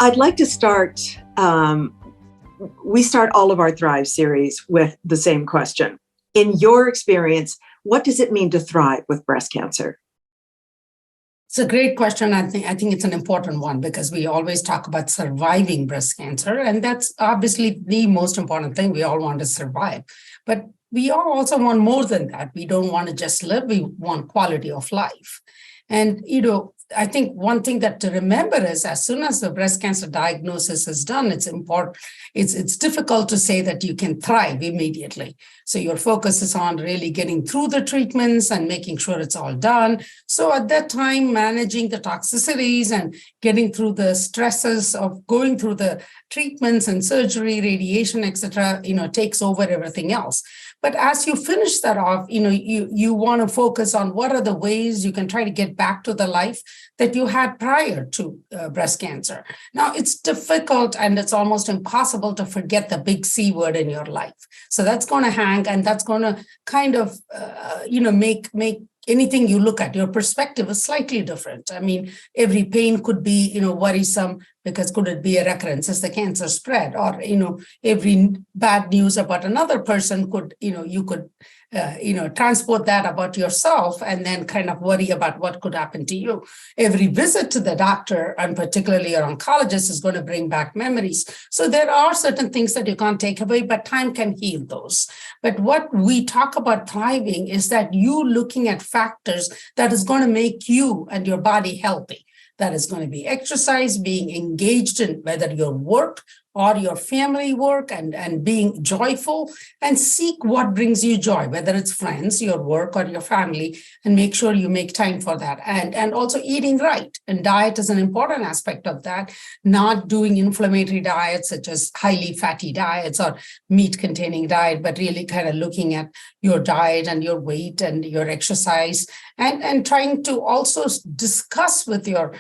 I'd like to start, we start all of our Thrive series with the same question. In your experience, what does it mean to thrive with breast cancer? It's a great question. I think it's an important one because we always talk about surviving breast cancer, and that's obviously the most important thing. We all want to survive, but we all also want more than that. We don't want to just live, we want quality of life. And, I think one thing that to remember is as soon as the breast cancer diagnosis is done, it's important. It's difficult to say that you can thrive immediately. So your focus is on really getting through the treatments and making sure it's all done. So at that time, managing the toxicities and getting through the stresses of going through the treatments and surgery, radiation, etc., takes over everything else. But as you finish that off, you want to focus on what are the ways you can try to get back to the life that you had prior to breast cancer. Now, it's difficult and it's almost impossible to forget the big C word in your life. So that's going to hang, and that's going to kind of, make anything you look at, your perspective is slightly different. I mean, every pain could be, worrisome because could it be a recurrence as the cancer spread? Or, every bad news about another person could, you could, transport that about yourself and then kind of worry about what could happen to you. Every visit to the doctor, and particularly your oncologist, is going to bring back memories. So there are certain things that you can't take away, but time can heal those. But what we talk about thriving is that you looking at factors that is going to make you and your body healthy. That is going to be exercise, being engaged in whether your work or your family work, and being joyful, and seek what brings you joy, whether it's friends, your work, or your family, and make sure you make time for that. And also eating right. And diet is an important aspect of that, not doing inflammatory diets such as highly fatty diets or meat-containing diet, but really kind of looking at your diet and your weight and your exercise, and trying to also discuss with your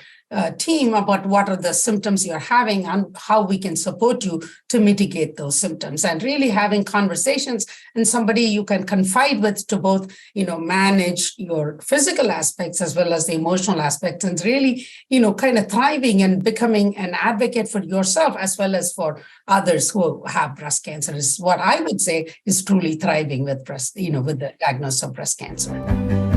team about what are the symptoms you're having and how we can support you to mitigate those symptoms, and really having conversations and somebody you can confide with to both, manage your physical aspects as well as the emotional aspects, and really, kind of thriving and becoming an advocate for yourself as well as for others who have breast cancer is what I would say is truly thriving with with the diagnosis of breast cancer.